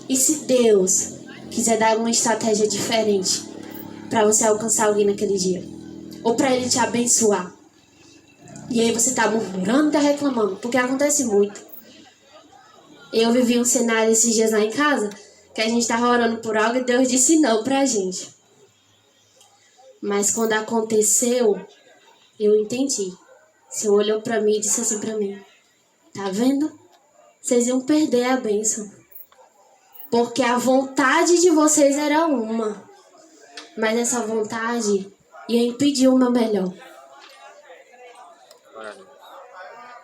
E se Deus quiser dar uma estratégia diferente para você alcançar alguém naquele dia? Ou para Ele te abençoar? E aí você tá murmurando e tá reclamando, porque acontece muito. Eu vivi um cenário esses dias lá em casa, que a gente tava orando por algo e Deus disse não pra gente. Mas quando aconteceu, eu entendi. O Senhor olhou pra mim e disse assim pra mim: tá vendo? Vocês iam perder a bênção. Porque a vontade de vocês era uma. Mas essa vontade ia impedir o meu melhor.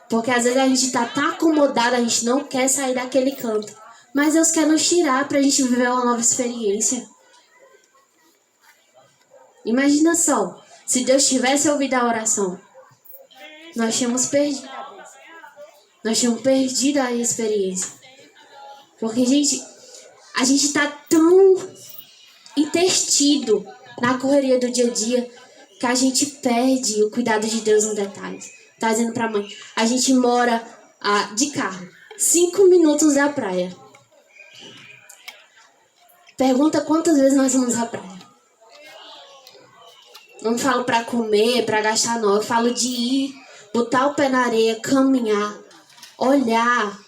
Porque às vezes a gente tá tão acomodado, a gente não quer sair daquele canto. Mas Deus quer nos tirar pra gente viver uma nova experiência. Imagina só, se Deus tivesse ouvido a oração, nós tínhamos perdido. Nós tínhamos perdido a experiência. Porque, gente, a gente tá tão intertido na correria do dia a dia que a gente perde o cuidado de Deus nos detalhes. Tá dizendo pra mãe, a gente mora de carro, 5 minutos da praia. Pergunta quantas vezes nós vamos à praia. Não falo pra comer, pra gastar não. Eu falo de ir, botar o pé na areia, caminhar, olhar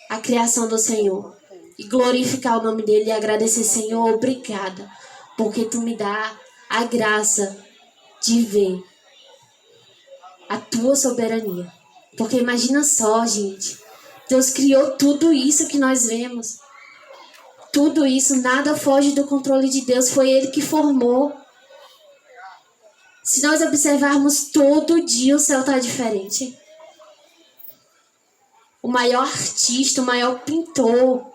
a criação do Senhor e glorificar o nome dele e agradecer, Senhor, obrigada, porque tu me dá a graça de ver a tua soberania. Porque imagina só, gente, Deus criou tudo isso que nós vemos. Tudo isso, nada foge do controle de Deus, foi Ele que formou. Se nós observarmos todo dia, o céu está diferente. O maior artista, o maior pintor,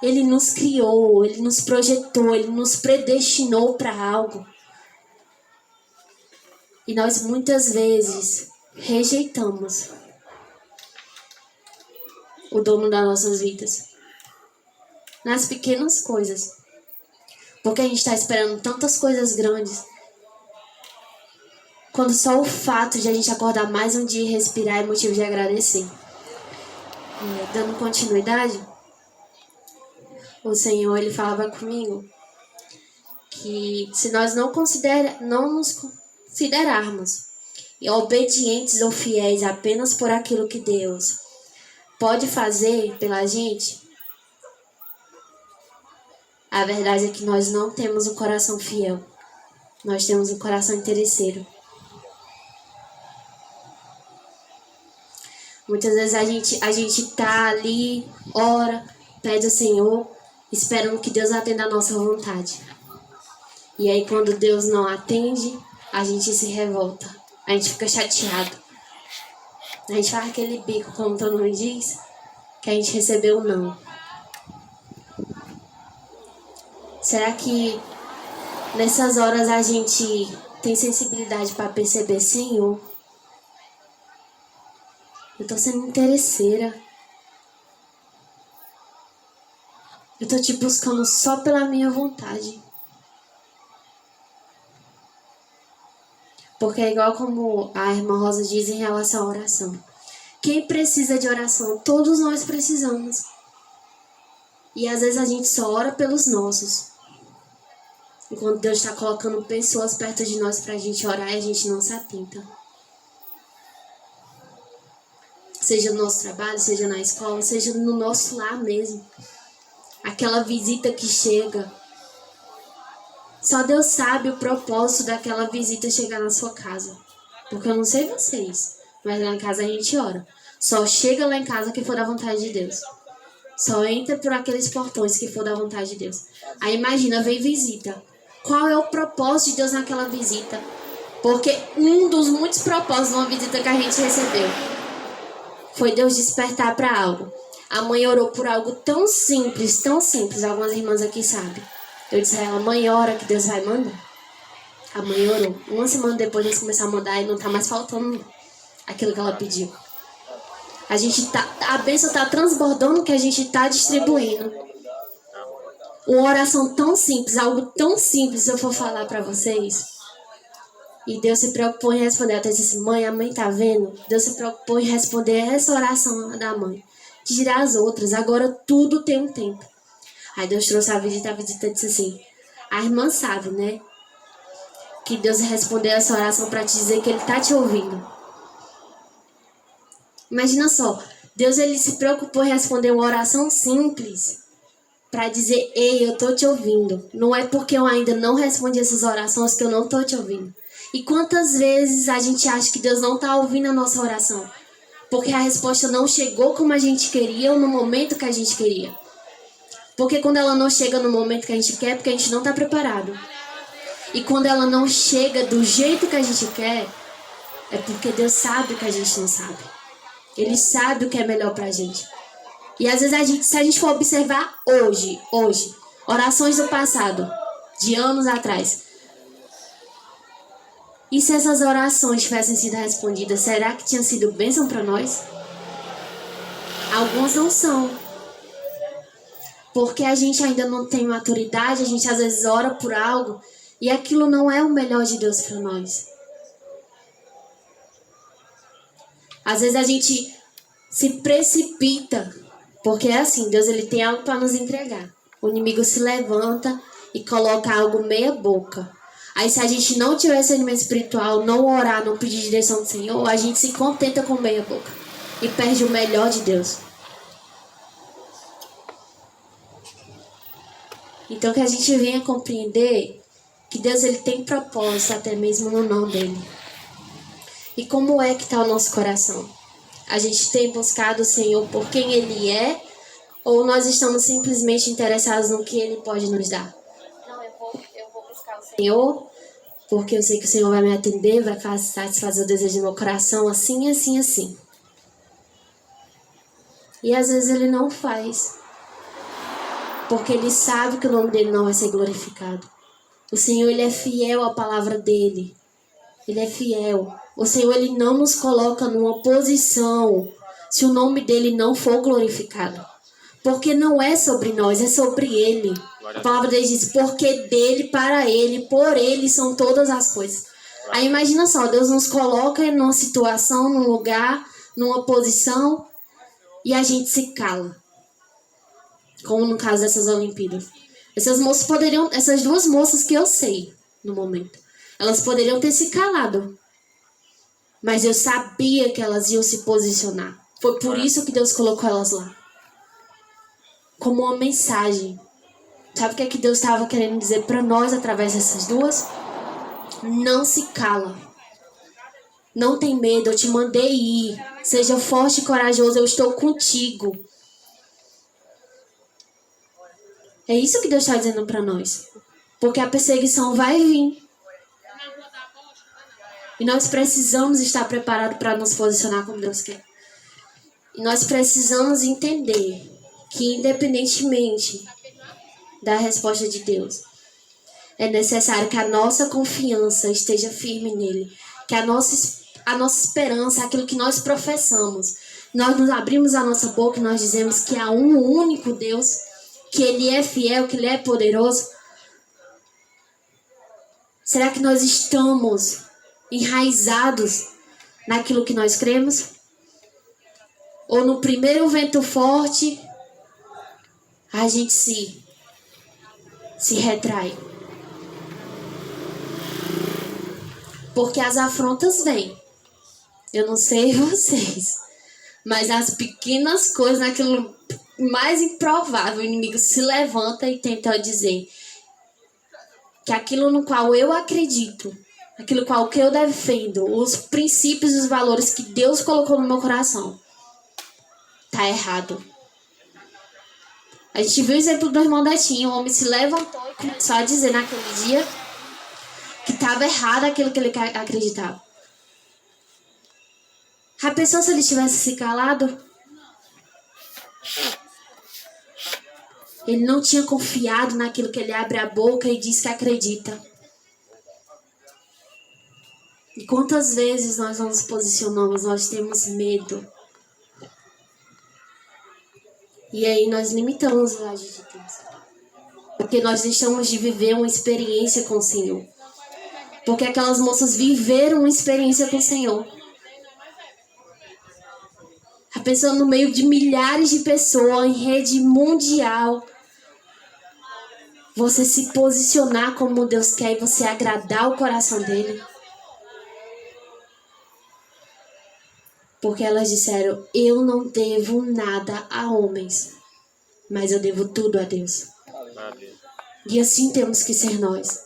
ele nos criou, ele nos projetou, ele nos predestinou para algo. E nós muitas vezes rejeitamos o dono das nossas vidas. Nas pequenas coisas. Porque a gente está esperando tantas coisas grandes. Quando só o fato de a gente acordar mais um dia e respirar é motivo de agradecer. Dando continuidade, o Senhor, ele falava comigo que se nós não nos considerarmos obedientes ou fiéis apenas por aquilo que Deus pode fazer pela gente, a verdade é que nós não temos um coração fiel. Nós temos um coração interesseiro. Muitas vezes a gente tá ali, ora, pede ao Senhor, esperando que Deus atenda a nossa vontade. E aí quando Deus não atende, a gente se revolta. A gente fica chateado. A gente faz aquele bico, como todo mundo diz, que a gente recebeu um não. Será que nessas horas a gente tem sensibilidade para perceber, Senhor, eu tô sendo interesseira. Eu tô te buscando só pela minha vontade. Porque é igual como a irmã Rosa diz em relação à oração. Quem precisa de oração? Todos nós precisamos. E às vezes a gente só ora pelos nossos. Enquanto Deus está colocando pessoas perto de nós pra gente orar e a gente não se atenta. Seja no nosso trabalho, seja na escola, seja no nosso lar mesmo. Aquela visita que chega. Só Deus sabe o propósito daquela visita chegar na sua casa. Porque eu não sei vocês, mas lá em casa a gente ora. Só chega lá em casa que for da vontade de Deus. Só entra por aqueles portões que for da vontade de Deus. Aí imagina, vem visita. Qual é o propósito de Deus naquela visita? Porque um dos muitos propósitos de uma visita que a gente recebeu foi Deus despertar para algo. A mãe orou por algo tão simples, algumas irmãs aqui sabem. Eu disse a ela, mãe, ora que Deus vai mandar. A mãe orou. Uma semana depois eles começaram a mandar e não tá mais faltando aquilo que ela pediu. A bênção tá transbordando que a gente tá distribuindo. Uma oração tão simples, algo tão simples, se eu for falar para vocês. E Deus se preocupou em responder. Ela disse assim, mãe, a mãe tá vendo? Deus se preocupou em responder essa oração da mãe. que dirá as outras. Agora tudo tem um tempo. Aí Deus trouxe a visita disse assim, a irmã sabe, né? Que Deus respondeu essa oração para te dizer que Ele tá te ouvindo. Imagina só, Deus ele se preocupou em responder uma oração simples para dizer, ei, eu tô te ouvindo. Não é porque eu ainda não respondi essas orações que eu não tô te ouvindo. E quantas vezes a gente acha que Deus não tá ouvindo a nossa oração? Porque a resposta não chegou como a gente queria ou no momento que a gente queria. Porque quando ela não chega no momento que a gente quer, é porque a gente não tá preparado. E quando ela não chega do jeito que a gente quer, é porque Deus sabe o que a gente não sabe. Ele sabe o que é melhor pra gente. E às vezes se a gente for observar hoje, orações do passado, de anos atrás. E se essas orações tivessem sido respondidas, será que tinha sido bênção para nós? Alguns não são. Porque a gente ainda não tem maturidade, a gente às vezes ora por algo e aquilo não é o melhor de Deus para nós. Às vezes a gente se precipita, porque é assim, Deus ele tem algo para nos entregar. O inimigo se levanta e coloca algo meia boca. Aí se a gente não tiver esse alimento espiritual, não orar, não pedir direção do Senhor, a gente se contenta com meia boca e perde o melhor de Deus. Então que a gente venha compreender que Deus ele tem propósito até mesmo no não dele. E como é que está o nosso coração? A gente tem buscado o Senhor por quem Ele é? Ou nós estamos simplesmente interessados no que Ele pode nos dar? Não, eu vou buscar o Senhor porque eu sei que o Senhor vai me atender, vai satisfazer o desejo do meu coração assim, assim, assim. E às vezes Ele não faz. Porque Ele sabe que o nome dEle não vai ser glorificado. O Senhor Ele é fiel à palavra dEle. Ele é fiel. O Senhor ele não nos coloca numa posição se o nome dele não for glorificado. Porque não é sobre nós, é sobre ele. A palavra dele diz, porque dele, para ele, por ele são todas as coisas. Aí imagina só, Deus nos coloca numa situação, num lugar, numa posição e a gente se cala. Como no caso dessas Olimpíadas. Essas duas moças que eu sei no momento, elas poderiam ter se calado. Mas eu sabia que elas iam se posicionar. Foi por isso que Deus colocou elas lá. Como uma mensagem. Sabe o que é que Deus estava querendo dizer para nós através dessas duas? Não se cala. Não tem medo, eu te mandei ir. Seja forte e corajoso, eu estou contigo. É isso que Deus está dizendo para nós. Porque a perseguição vai vir. E nós precisamos estar preparados para nos posicionar como Deus quer. E nós precisamos entender que, independentemente da resposta de Deus, é necessário que a nossa confiança esteja firme nele. Que a nossa esperança, aquilo que nós professamos, nós nos abrimos a nossa boca e nós dizemos que há um único Deus, que ele é fiel, que ele é poderoso. Será que nós estamos enraizados naquilo que nós cremos? Ou no primeiro vento forte a gente se retrai? Porque as afrontas vêm. Eu não sei vocês, mas as pequenas coisas, naquilo mais improvável, o inimigo se levanta e tenta dizer que aquilo no qual eu acredito, aquilo qual que eu defendo, os princípios e os valores que Deus colocou no meu coração, tá errado. A gente viu o exemplo do irmão Detinho, o homem se levantou e começou a dizer naquele dia que estava errado aquilo que ele acreditava. A pessoa, se ele tivesse se calado, ele não tinha confiado naquilo que ele abre a boca e diz que acredita. E quantas vezes nós não nos posicionamos, nós temos medo. E aí nós limitamos o agir de Deus. Porque nós deixamos de viver uma experiência com o Senhor. Porque aquelas moças viveram uma experiência com o Senhor. pessoa no meio de milhares de pessoas, em rede mundial. Você se posicionar como Deus quer e você agradar o coração dele. Porque elas disseram, eu não devo nada a homens, mas eu devo tudo a Deus. E assim temos que ser nós.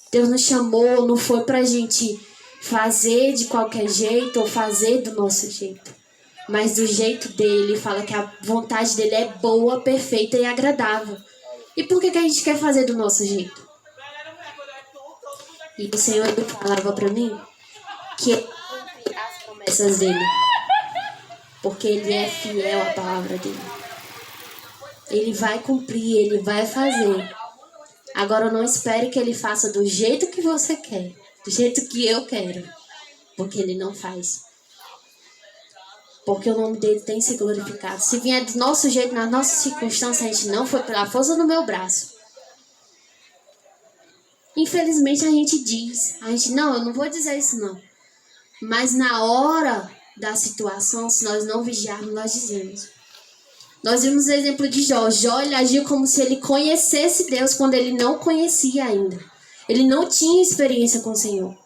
Deus nos chamou, não foi pra gente fazer de qualquer jeito ou fazer do nosso jeito. Mas do jeito dele, fala que a vontade dele é boa, perfeita e agradável. E por que a gente quer fazer do nosso jeito? E o Senhor ele falava pra mim que ele cumpre as promessas dele. Porque ele é fiel à palavra dele. Ele vai cumprir, ele vai fazer. Agora não espere que ele faça do jeito que você quer, do jeito que eu quero. Porque ele não faz. Porque o nome dele tem se glorificado. Se vier do nosso jeito, nas nossas circunstâncias, a gente não foi pela força do meu braço. Infelizmente a gente diz. Não, eu não vou dizer isso não. Mas na hora da situação, se nós não vigiarmos, nós dizemos. Nós vimos o exemplo de Jó. Jó, ele agiu como se ele conhecesse Deus quando ele não conhecia ainda. Ele não tinha experiência com o Senhor.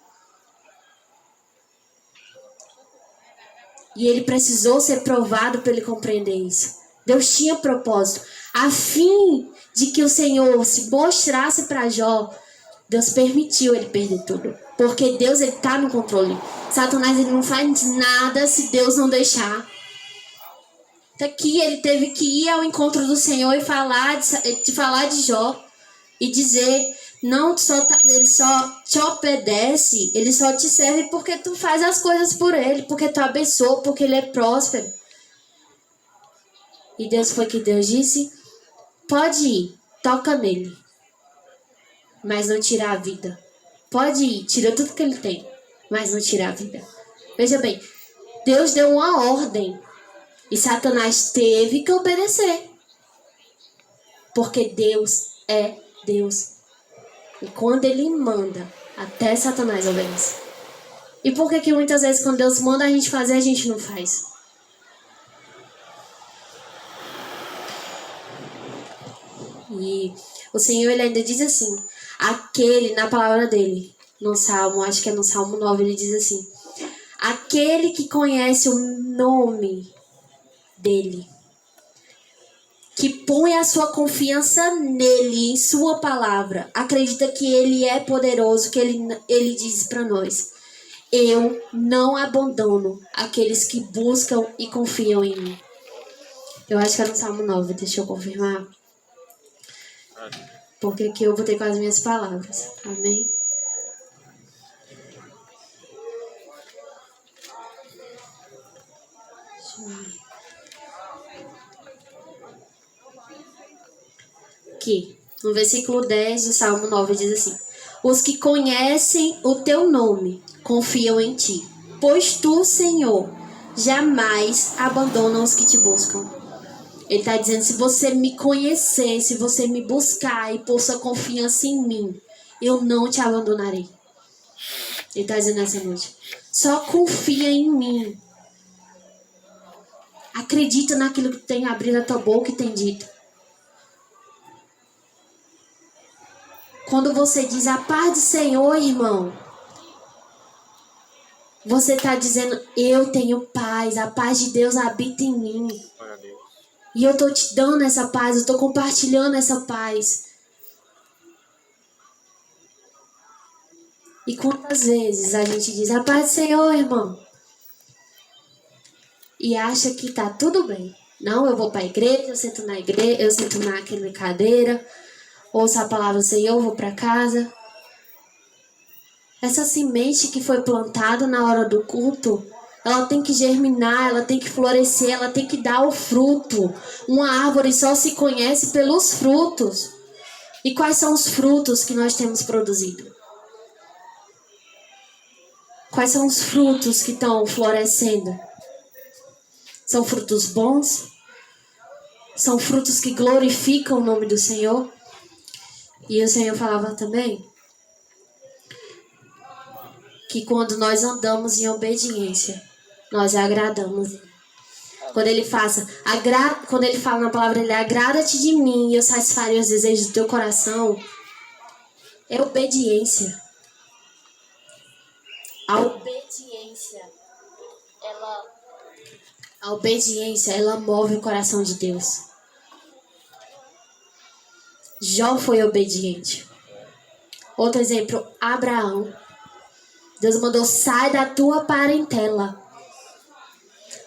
E ele precisou ser provado para ele compreender isso. Deus tinha propósito. A fim de que o Senhor se mostrasse para Jó, Deus permitiu ele perder tudo. Porque Deus está no controle. Satanás ele não faz nada se Deus não deixar. Aqui ele teve que ir ao encontro do Senhor e falar de Jó. E dizer, não, ele só te obedece, ele só te serve porque tu faz as coisas por ele, porque tu abençoa, porque ele é próspero. E Deus foi que Deus disse, pode ir, toca nele, mas não tira a vida. Pode ir, tira tudo que ele tem, mas não tira a vida. Veja bem, Deus deu uma ordem e Satanás teve que obedecer. Porque Deus é Deus. E quando ele manda, até Satanás obedece. E por que muitas vezes quando Deus manda a gente fazer, a gente não faz? E o Senhor ele ainda diz assim, na palavra dele, no Salmo, acho que é no Salmo 9, ele diz assim, aquele que conhece o nome dele, que põe a sua confiança nele, em sua palavra, acredita que ele é poderoso, que ele diz para nós, eu não abandono aqueles que buscam e confiam em mim. Eu acho que é no Salmo 9, deixa eu confirmar. Porque aqui eu botei com as minhas palavras, amém? Deixa eu ver. Aqui, no versículo 10 do Salmo 9 diz assim, os que conhecem o teu nome confiam em ti, pois tu, Senhor, jamais abandona os que te buscam. Ele está dizendo, se você me conhecer, se você me buscar e pôr sua confiança em mim, eu não te abandonarei. Ele está dizendo essa noite, só confia em mim. Acredita naquilo que tem abrido a tua boca e tem dito. Quando você diz a paz do Senhor, irmão, você está dizendo, eu tenho paz, a paz de Deus habita em mim. E eu estou te dando essa paz, eu estou compartilhando essa paz. E quantas vezes a gente diz, a paz do Senhor, irmão, e acha que tá tudo bem. Não, eu vou para a igreja, eu sento na igreja, eu sento naquela cadeira, ouço a palavra do Senhor, vou para casa. Essa semente que foi plantada na hora do culto, ela tem que germinar, ela tem que florescer, ela tem que dar o fruto. Uma árvore só se conhece pelos frutos. E quais são os frutos que nós temos produzido? Quais são os frutos que estão florescendo? São frutos bons? São frutos que glorificam o nome do Senhor? E o Senhor falava também que quando nós andamos em obediência, nós agradamos. Quando ele fala na palavra dele, agrada-te de mim e eu satisfarei os desejos do teu coração, é obediência. A obediência, ela move o coração de Deus. Jó foi obediente. Outro exemplo, Abraão. Deus mandou, sai da tua parentela.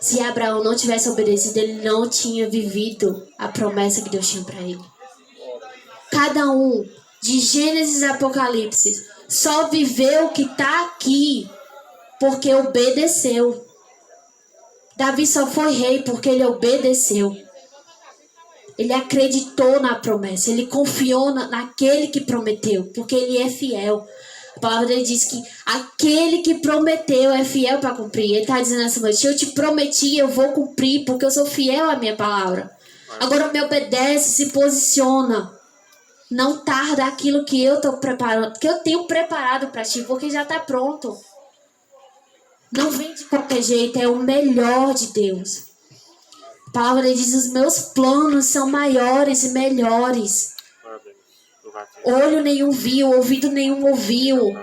Se Abraão não tivesse obedecido, ele não tinha vivido a promessa que Deus tinha para ele. Cada um, de Gênesis a Apocalipse, só viveu o que está aqui porque obedeceu. Davi só foi rei porque ele obedeceu. Ele acreditou na promessa. Ele confiou naquele que prometeu, porque ele é fiel. A palavra dele diz que aquele que prometeu é fiel para cumprir. Ele está dizendo essa noite, eu te prometi, eu vou cumprir, porque eu sou fiel à minha palavra. Agora me obedece, se posiciona. Não tarda aquilo que eu estou preparando, que eu tenho preparado para ti, porque já está pronto. Não vem de qualquer jeito, é o melhor de Deus. A palavra dele diz, os meus planos são maiores e melhores. Olho nenhum viu, ouvido nenhum ouviu.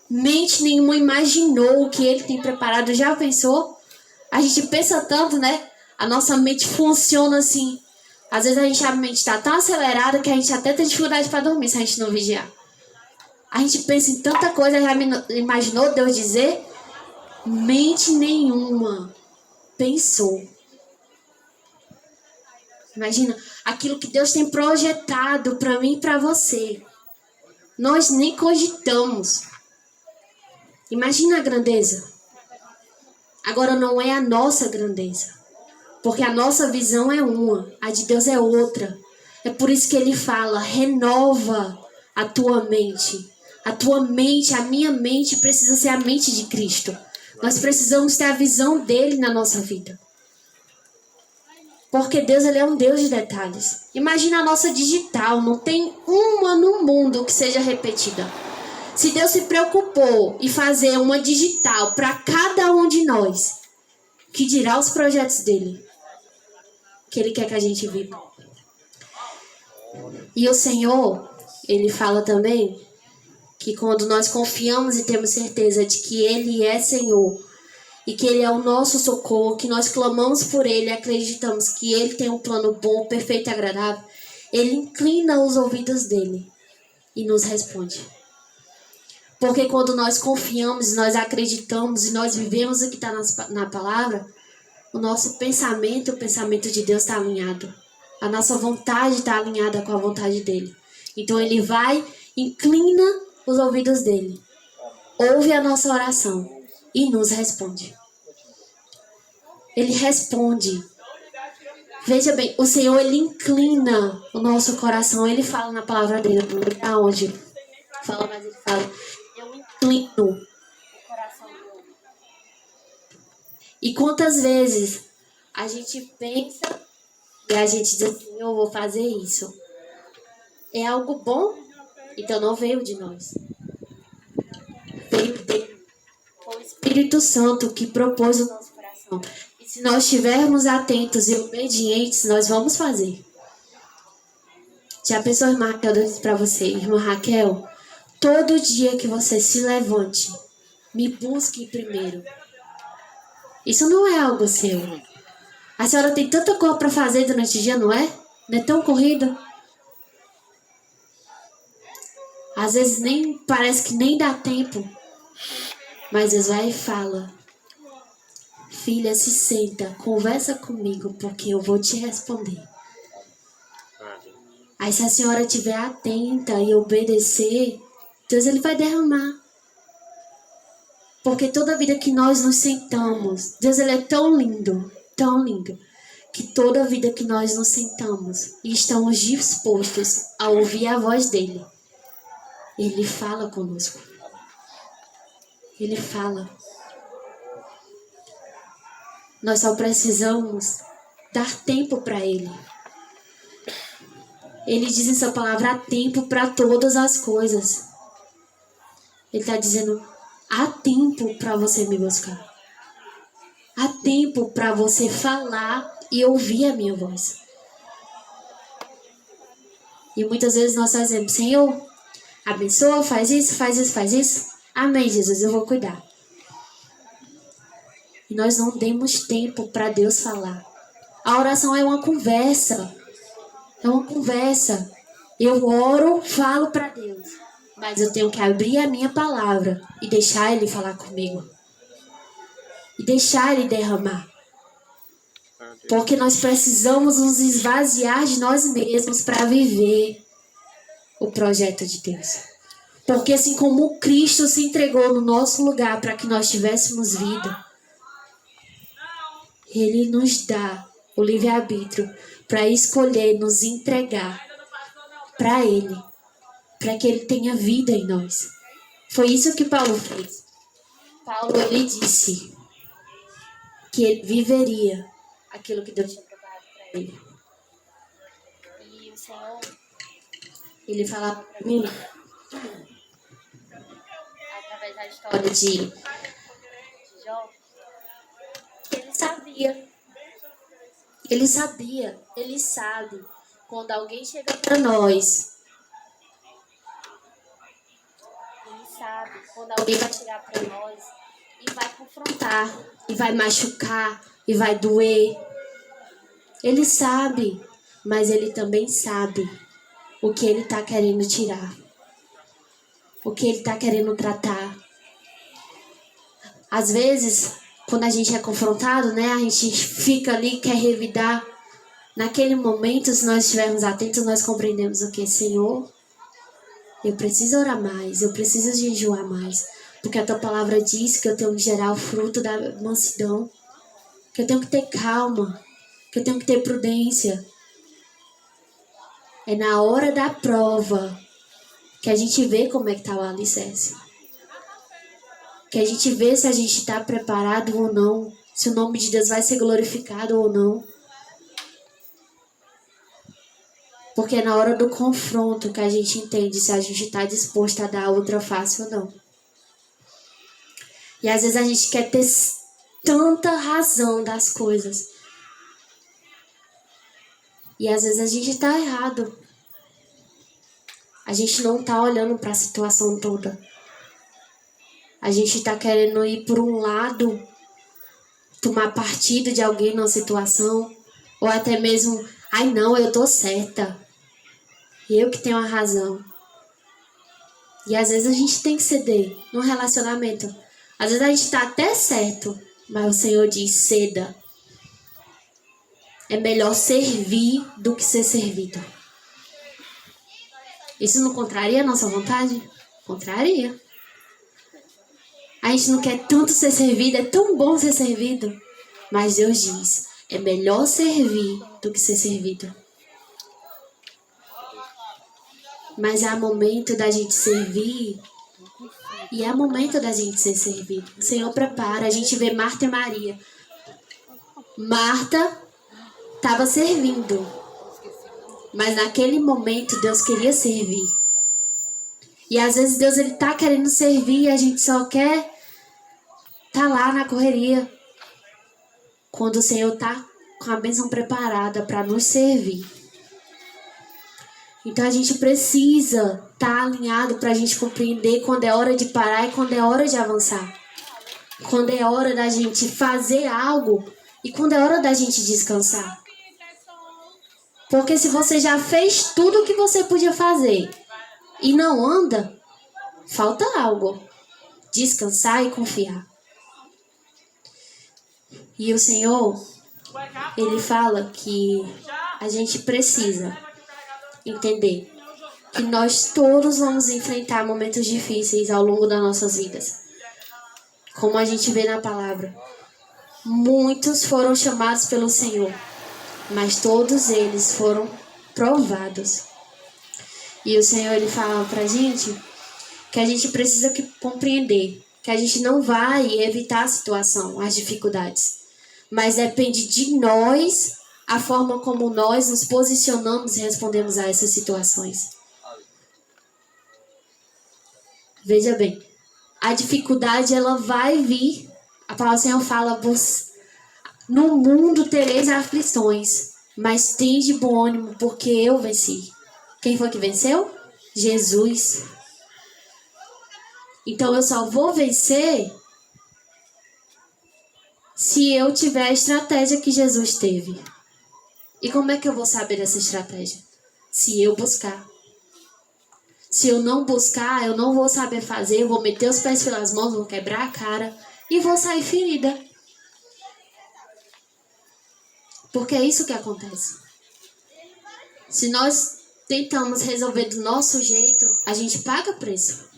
Mente nenhuma imaginou o que ele tem preparado. Já pensou? A gente pensa tanto, né? A nossa mente funciona assim. Às vezes a mente está tão acelerada que a gente até tem dificuldade para dormir se a gente não vigiar. A gente pensa em tanta coisa, já imaginou Deus dizer? Mente nenhuma pensou. Imagina, aquilo que Deus tem projetado para mim e para você. Nós nem cogitamos. Imagina a grandeza. Agora não é a nossa grandeza. Porque a nossa visão é uma, a de Deus é outra. É por isso que ele fala, renova a tua mente. A tua mente, a minha mente precisa ser a mente de Cristo. Nós precisamos ter a visão dele na nossa vida. Porque Deus, ele é um Deus de detalhes. Imagina a nossa digital, não tem uma no mundo que seja repetida. Se Deus se preocupou em fazer uma digital para cada um de nós, que dirá os projetos dele, que ele quer que a gente viva. E o Senhor, ele fala também que quando nós confiamos e temos certeza de que ele é Senhor, e que ele é o nosso socorro, que nós clamamos por ele, acreditamos que ele tem um plano bom, perfeito e agradável, ele inclina os ouvidos dele e nos responde. Porque quando nós confiamos, nós acreditamos e nós vivemos o que está na palavra, o nosso pensamento, o pensamento de Deus está alinhado. A nossa vontade está alinhada com a vontade dele. Então ele vai, inclina os ouvidos dele, ouve a nossa oração e nos responde. Ele responde. Veja bem, o Senhor, ele inclina o nosso coração. Ele fala na palavra dele, aonde? Fala, mas ele fala, eu inclino o coração do homem. E quantas vezes a gente pensa e a gente diz assim, eu vou fazer isso. É algo bom? Então não veio de nós. Veio dele. Foi o Espírito Santo que propôs o nosso coração. E se nós estivermos atentos e obedientes, nós vamos fazer. Já pensou, irmã Raquel, eu disse para você, irmã Raquel, todo dia que você se levante, me busque primeiro. Isso não é algo seu. A senhora tem tanta coisa para fazer durante o dia, não é? Não é tão corrida? Às vezes nem parece que nem dá tempo. Mas Deus vai e fala, filha, se senta, conversa comigo, porque eu vou te responder. Aí se a senhora estiver atenta e obedecer, Deus, ele vai derramar. Porque toda vida que nós nos sentamos, Deus, ele é tão lindo, que toda vida que nós nos sentamos e estamos dispostos a ouvir a voz dele, ele fala conosco. Ele fala. Nós só precisamos dar tempo para ele. Ele diz em sua palavra, há tempo para todas as coisas. Ele está dizendo, há tempo para você me buscar. Há tempo para você falar e ouvir a minha voz. E muitas vezes nós fazemos, Senhor, abençoa, faz isso, faz isso, faz isso. Amém, Jesus, eu vou cuidar. E nós não demos tempo para Deus falar. A oração é uma conversa. É uma conversa. Eu oro, falo para Deus. Mas eu tenho que abrir a minha palavra e deixar Ele falar comigo. E deixar Ele derramar. Porque nós precisamos nos esvaziar de nós mesmos para viver o projeto de Deus. Porque assim como Cristo se entregou no nosso lugar para que nós tivéssemos vida, Ele nos dá o livre-arbítrio para escolher nos entregar para Ele, para que Ele tenha vida em nós. Foi isso que Paulo fez. Paulo, ele disse que ele viveria aquilo que Deus tinha preparado para ele. E o Senhor, ele falava para mim, através da história de Jó, que ele sabia. Ele sabia, ele sabe. Quando alguém chega para nós, ele sabe quando alguém vai chegar para nós e vai confrontar, e vai machucar, e vai doer. Ele sabe, mas ele também sabe o que ele está querendo tirar, o que ele está querendo tratar. Às vezes, quando a gente é confrontado, né, a gente fica ali, quer revidar. Naquele momento, se nós estivermos atentos, nós compreendemos o que? Senhor, eu preciso orar mais, eu preciso jejuar mais. Porque a tua palavra diz que eu tenho que gerar o fruto da mansidão. Que eu tenho que ter calma, que eu tenho que ter prudência. É na hora da prova que a gente vê como é que está o alicerce. Que a gente vê se a gente está preparado ou não. Se o nome de Deus vai ser glorificado ou não. Porque é na hora do confronto que a gente entende se a gente está disposto a dar a outra face ou não. E às vezes a gente quer ter tanta razão das coisas. E às vezes a gente está errado. A gente não está olhando para a situação toda. A gente está querendo ir por um lado, tomar partido de alguém numa situação. Ou até mesmo, ai não, eu tô certa. Eu que tenho a razão. E às vezes a gente tem que ceder no relacionamento. Às vezes a gente tá até certo, mas o Senhor diz, ceda. É melhor servir do que ser servido. Isso não contraria a nossa vontade? Contraria. A gente não quer tanto ser servido, é tão bom ser servido. Mas Deus diz, é melhor servir do que ser servido. Mas há momento da gente servir e há momento da gente ser servido. O Senhor prepara. A gente vê Marta e Maria. Marta estava servindo. Mas naquele momento Deus queria servir. E às vezes Deus ele tá querendo servir e a gente só quer tá lá na correria. Quando o Senhor tá com a bênção preparada para nos servir. Então a gente precisa estar alinhado para a gente compreender quando é hora de parar e quando é hora de avançar. Quando é hora da gente fazer algo e quando é hora da gente descansar. Porque se você já fez tudo o que você podia fazer e não anda, falta algo. Descansar e confiar. E o Senhor, Ele fala que a gente precisa entender que nós todos vamos enfrentar momentos difíceis ao longo das nossas vidas. Como a gente vê na palavra, muitos foram chamados pelo Senhor, mas todos eles foram provados. E o Senhor ele fala pra gente que a gente precisa compreender que a gente não vai evitar a situação, as dificuldades, mas depende de nós a forma como nós nos posicionamos e respondemos a essas situações. Veja bem, a dificuldade ela vai vir. A palavra do Senhor fala, No mundo tereis aflições, mas tende bom ânimo, porque eu venci. Quem foi que venceu? Jesus. Então eu só vou vencer se eu tiver a estratégia que Jesus teve. E como é que eu vou saber dessa estratégia? Se eu buscar. Se eu não buscar, eu não vou saber fazer, eu vou meter os pés pelas mãos, vou quebrar a cara e vou sair ferida. Porque é isso que acontece. Se nós tentamos resolver do nosso jeito, a gente paga preço.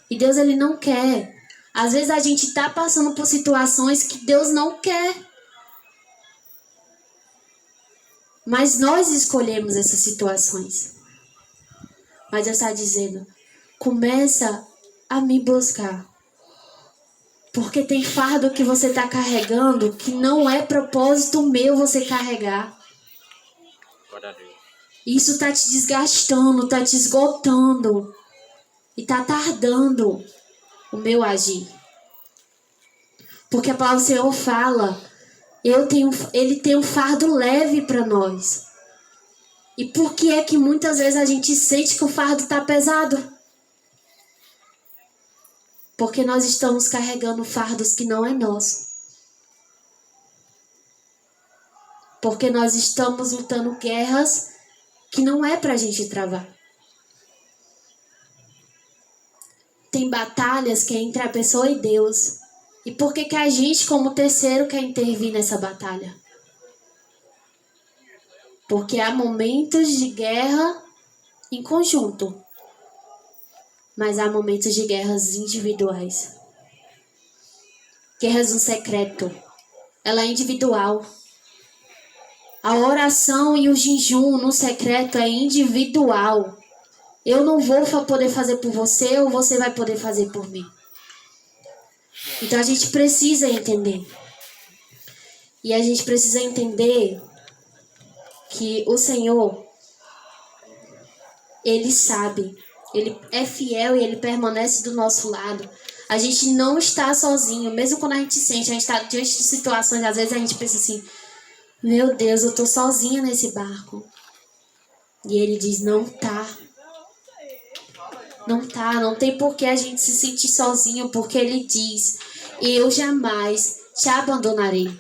E Deus, ele não quer. Às vezes a gente está passando por situações que Deus não quer. Mas nós escolhemos essas situações. Mas Deus está dizendo, começa a me buscar. Porque tem fardo que você está carregando que não é propósito meu você carregar. Isso está te desgastando, está te esgotando. E está tardando o meu agir. Porque a palavra do Senhor fala, ele tem um fardo leve para nós. E por que é que muitas vezes a gente sente que o fardo está pesado? Porque nós estamos carregando fardos que não é nosso. Porque nós estamos lutando guerras que não é pra gente travar. Tem batalhas que é entre a pessoa e Deus. E por que que a gente, como terceiro, quer intervir nessa batalha? Porque há momentos de guerra em conjunto. Mas há momentos de guerras individuais. Guerras no secreto. Ela é individual. A oração e o jejum no secreto é individual. Eu não vou poder fazer por você ou você vai poder fazer por mim. Então a gente precisa entender. E a gente precisa entender que o Senhor, Ele sabe. Ele é fiel e Ele permanece do nosso lado. A gente não está sozinho. Mesmo quando a gente sente, a gente está diante de situações, às vezes a gente pensa assim, meu Deus, eu estou sozinha nesse barco. E Ele diz, não tá. Não tem por que a gente se sentir sozinho, porque Ele diz, eu jamais te abandonarei.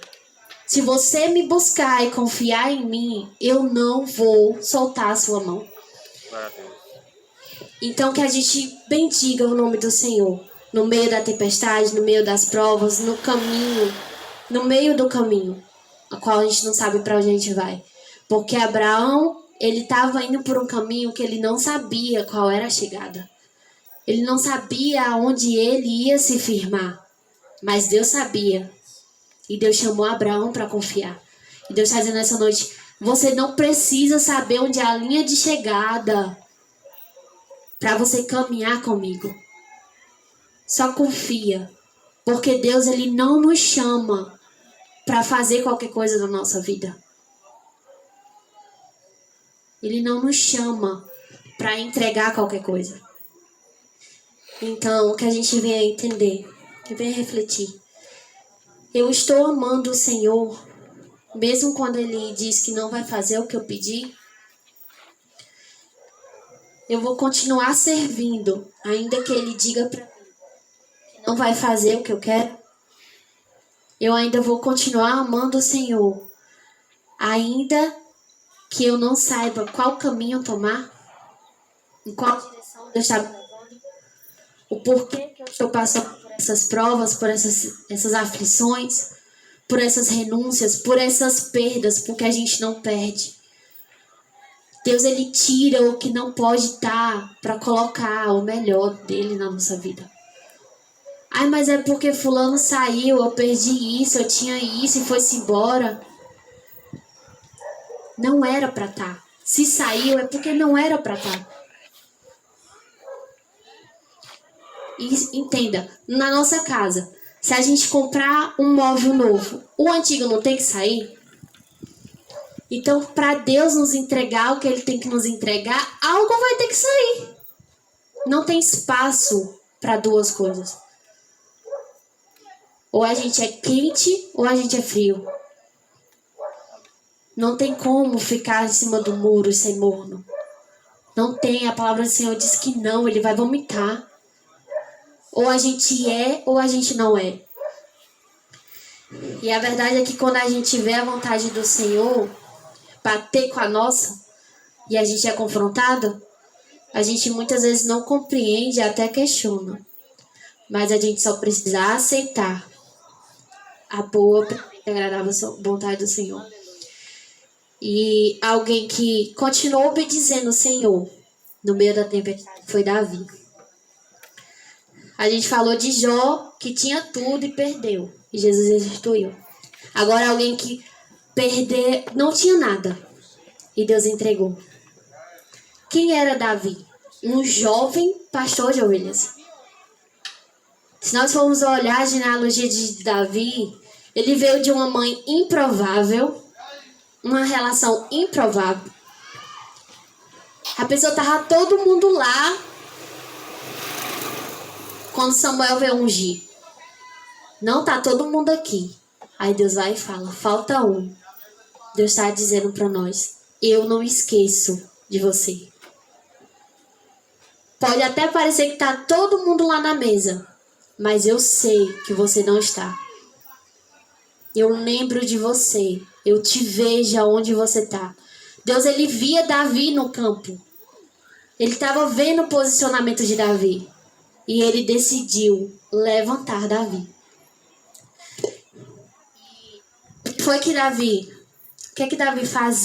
Se você me buscar e confiar em mim, eu não vou soltar a sua mão. Então que a gente bendiga o nome do Senhor, no meio da tempestade, no meio das provas, no caminho, no meio do caminho, a qual a gente não sabe para onde a gente vai. Porque Abraão, ele estava indo por um caminho que ele não sabia qual era a chegada. Ele não sabia aonde ele ia se firmar, mas Deus sabia. E Deus chamou Abraão para confiar. E Deus está dizendo nessa noite, você não precisa saber onde é a linha de chegada para você caminhar comigo. Só confia. Porque Deus, ele não nos chama para fazer qualquer coisa na nossa vida. Ele não nos chama para entregar qualquer coisa. Então, que a gente venha entender, que venha refletir. Eu estou amando o Senhor, mesmo quando Ele diz que não vai fazer o que eu pedi. Eu vou continuar servindo, ainda que Ele diga para mim que não vai fazer o que eu quero. Eu ainda vou continuar amando o Senhor, ainda que eu não saiba qual caminho tomar, em qual direção Deus está me levando, o porquê que eu estou passando por essas provas, por essas aflições, por essas renúncias, por essas perdas, porque a gente não perde. Deus, ele tira o que não pode estar para colocar o melhor dele na nossa vida. Ai, mas é porque fulano saiu, eu perdi isso, eu tinha isso e foi-se embora. Não era para estar. Se saiu é porque não era para estar. E entenda, na nossa casa, se a gente comprar um móvel novo, o antigo não tem que sair? Então, para Deus nos entregar o que Ele tem que nos entregar, algo vai ter que sair. Não tem espaço para duas coisas. Ou a gente é quente ou a gente é frio. Não tem como ficar em cima do muro e ser morno. Não tem, a palavra do Senhor diz que não, ele vai vomitar. Ou a gente é ou a gente não é. E a verdade é que quando a gente vê a vontade do Senhor bater com a nossa e a gente é confrontado, a gente muitas vezes não compreende e até questiona. Mas a gente só precisa aceitar a boa e agradável vontade do Senhor. E alguém que continuou obedecendo o Senhor no meio da tempestade foi Davi. A gente falou de Jó, que tinha tudo e perdeu. E Jesus restituiu. Agora alguém que não tinha nada. E Deus entregou. Quem era Davi? Um jovem pastor de ovelhas. Se nós formos olhar a genealogia de Davi, ele veio de uma mãe improvável, uma relação improvável. A pessoa estava todo mundo lá quando Samuel veio ungir. Não tá todo mundo aqui. Aí Deus vai e fala, falta um. Deus está dizendo para nós, eu não esqueço de você. Pode até parecer que tá todo mundo lá na mesa, mas eu sei que você não está. Eu lembro de você. Eu te vejo aonde você está. Deus, ele via Davi no campo. Ele estava vendo o posicionamento de Davi. E ele decidiu levantar Davi. O que é que Davi fazia?